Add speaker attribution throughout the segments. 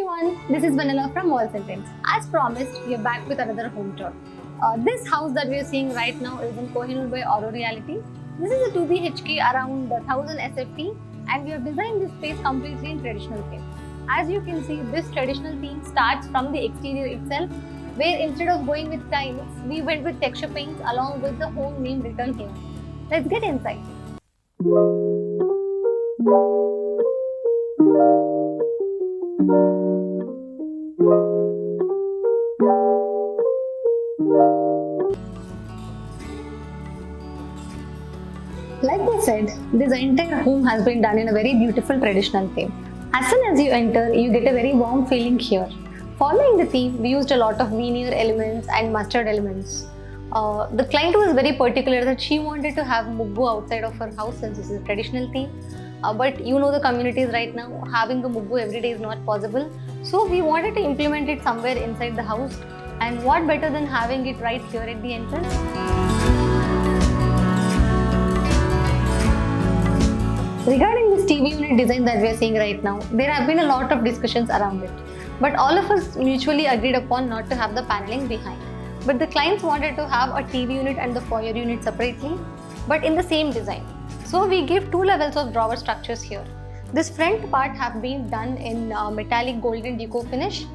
Speaker 1: everyone, this is Vanilla from Walls and Trends. As promised, we are back with another home tour. This house that we are seeing right now is in Kohinoor by Auro Reality. This is a 2 BHK around 1000 SFT and we have designed this space completely in traditional theme. As you can see, this traditional theme starts from the exterior itself, where instead of going with tiles, we went with texture paints along with the home name written here. Let's get inside. Like I said, this entire home has been done in a very beautiful traditional theme. As soon as you enter, you get a very warm feeling here. Following the theme, we used a lot of veneer elements and mustard elements. The client was very particular that she wanted to have muggu outside of her house since this is a traditional theme. But you know the communities right now, having a muggu every day is not possible. So we wanted to implement it somewhere inside the house. And what better than having it right here at the entrance? Regarding this TV unit design that we are seeing right now, there have been a lot of discussions around it. But all of us mutually agreed upon not to have the paneling behind. But the clients wanted to have a TV unit and the foyer unit separately, but in the same design. So we give two levels of drawer structures here. This front part have been done in metallic golden deco finish.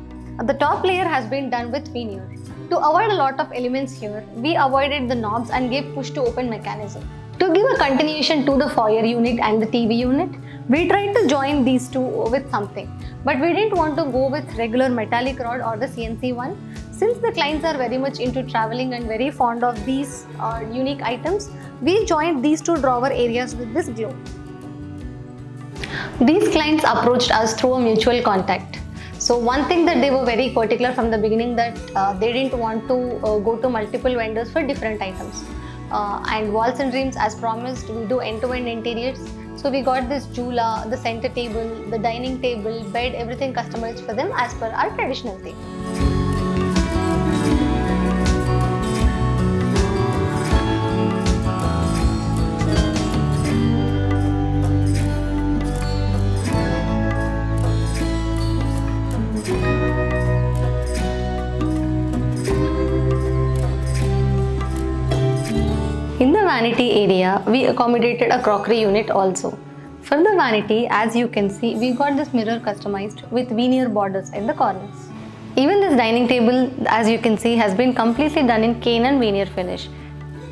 Speaker 1: The top layer has been done with veneer. To avoid a lot of elements here, we avoided the knobs and gave push to open mechanism. To give a continuation to the foyer unit and the TV unit, we tried to join these two with something. But we didn't want to go with regular metallic rod or the CNC one. Since the clients are very much into traveling and very fond of these unique items, we joined these two drawer areas with this glue. These clients approached us through a mutual contact. So one thing that they were very particular from the beginning that they didn't want to go to multiple vendors for different items. And Walls and Dreams, as promised, we do end-to-end interiors. So we got this jula, the center table, the dining table, bed, everything customized for them as per our traditional theme. In the vanity area, we accommodated a crockery unit also. For the vanity, as you can see, we got this mirror customized with veneer borders in the corners. Even this dining table, as you can see, has been completely done in cane and veneer finish.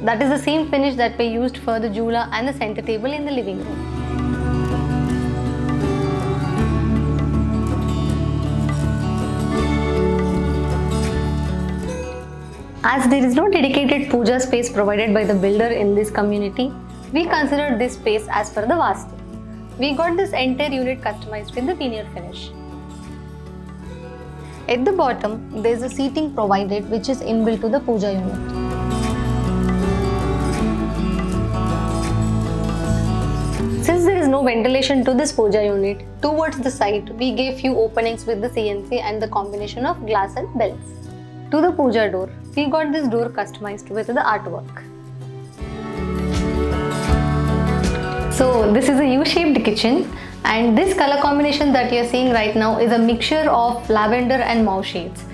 Speaker 1: That is the same finish that we used for the jula and the center table in the living room. As there is no dedicated puja space provided by the builder in this community, we considered this space as per the Vastu. We got this entire unit customized with the veneer finish. At the bottom, there is a seating provided which is inbuilt to the puja unit. Since there is no ventilation to this puja unit, towards the side, we gave few openings with the CNC and the combination of glass and bells. To the puja door, we got this door customized with the artwork. So this is a U-shaped kitchen and this color combination that you are seeing right now is a mixture of lavender and mauve shades.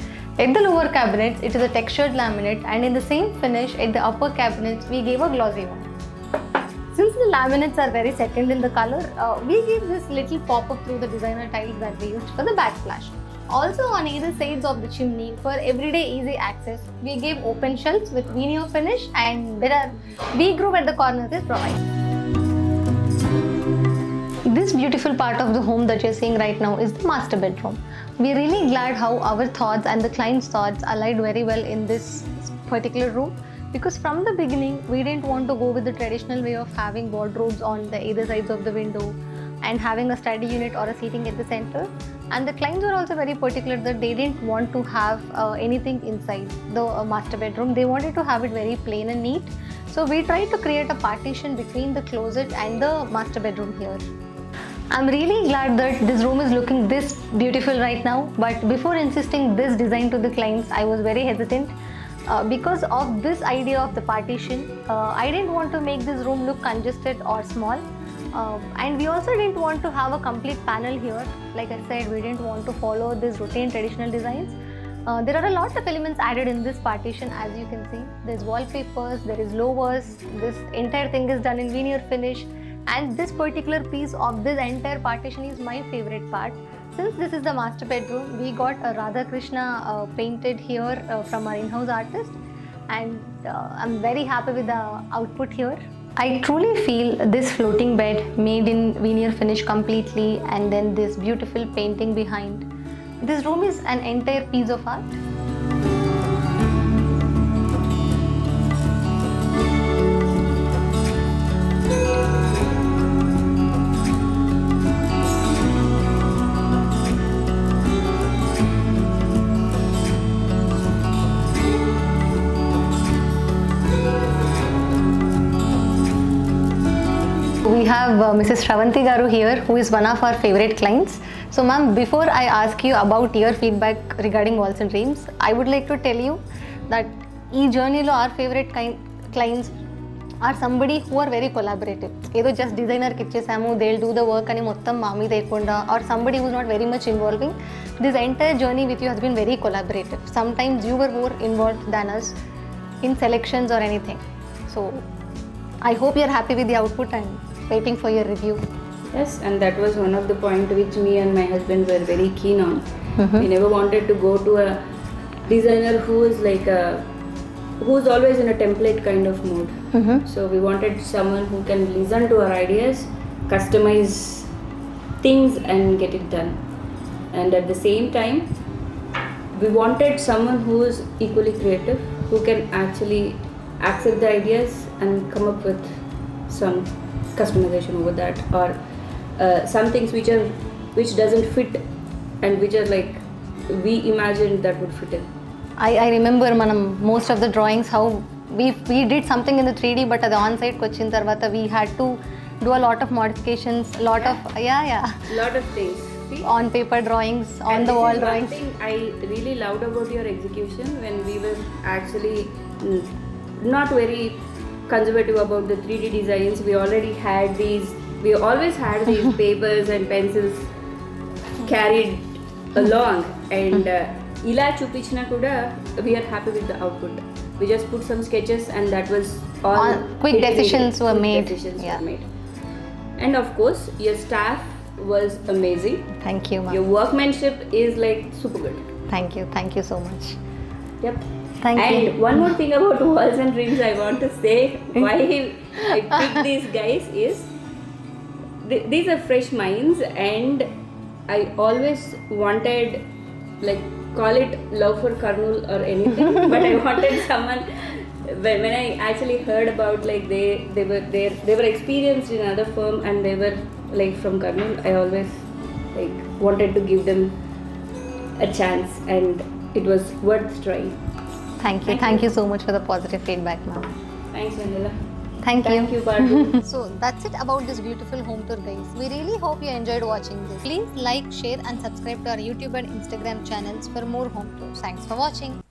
Speaker 1: At the lower cabinets, it is a textured laminate and in the same finish at the upper cabinets, we gave a glossy one. Since the laminates are very second in the color, we gave this little pop-up through the designer tiles that we used for the backsplash. Also on either sides of the chimney, for everyday easy access, we gave open shelves with veneer finish and there are V-groove at the corners is provided. This beautiful part of the home that you're seeing right now is the master bedroom. We're really glad how our thoughts and the client's thoughts allied very well in this particular room, because from the beginning, we didn't want to go with the traditional way of having wardrobes on the either sides of the window and having a study unit or a seating at the center. And the clients were also very particular that they didn't want to have anything inside the master bedroom. They wanted to have it very plain and neat. So we tried to create a partition between the closet and the master bedroom here. I'm really glad that this room is looking this beautiful right now. But before insisting this design to the clients, I was very hesitant. Because of this idea of the partition, I didn't want to make this room look congested or small. And we also didn't want to have a complete panel here. Like I said, we didn't want to follow these routine traditional designs. There are a lot of elements added in this partition, as you can see. There's wallpapers, there is lowers, this entire thing is done in veneer finish, and this particular piece of this entire partition is my favorite part. Since this is the master bedroom, we got a Radha Krishna painted here from our in-house artist, and I'm very happy with the output here. I truly feel this floating bed made in veneer finish completely, and then this beautiful painting behind. This room is an entire piece of art. We have Mrs. Shravanti Garu here, who is one of our favorite clients. So ma'am, before I ask you about your feedback regarding walls and dreams, I would like to tell you that ee journey lo our favorite clients are somebody who are very collaborative. Edo just designer ki ichesamu, they'll do the work ani mottam ma meeda ekunda, or somebody who's not very much involving. This entire journey with you has been very collaborative. Sometimes you were more involved than us in selections or anything. So I hope you're happy with the output and waiting for your review.
Speaker 2: Yes, and that was one of the points which me and my husband were very keen on. We never wanted to go to a designer who is who's always in a template kind of mood. So we wanted someone who can listen to our ideas, customize things and get it done. And at the same time, we wanted someone who is equally creative, who can actually accept the ideas and come up with some customization over that, or some things which doesn't fit and which are like we imagined that would fit in.
Speaker 1: I remember manam most of the drawings how we did something in the 3D, but at the on-site kochin tarvata we had to do a lot of modifications, lot of
Speaker 2: things. See?
Speaker 1: On paper drawings, on the wall drawings.
Speaker 2: One thing I really loved about your execution, when we were actually not very conservative about the 3D designs, we always had these papers and pencils carried along, and ila chupichna kuda we are happy with the output. We just put some sketches and that was all.
Speaker 1: Quick decisions were made.
Speaker 2: And of course your staff was amazing.
Speaker 1: Thank you, ma'am.
Speaker 2: Your workmanship is like super good.
Speaker 1: Thank you so much.
Speaker 2: Yep.
Speaker 1: Thank you.
Speaker 2: And one more thing about walls and dreams I want to say, why I picked these guys is these are fresh minds, and I always wanted, like, call it love for Karnool or anything, but I wanted someone. When I actually heard about like they were experienced in another firm and they were like from Karnool, I always like wanted to give them a chance, and it was worth trying.
Speaker 1: Thank you so much for the positive feedback, ma'am.
Speaker 2: Thanks, Vanilla.
Speaker 1: Thank you,
Speaker 2: Pardu.
Speaker 1: So that's it about this beautiful home tour, guys. We really hope you enjoyed watching this. Please like, share and subscribe to our YouTube and Instagram channels for more home tours. Thanks for watching.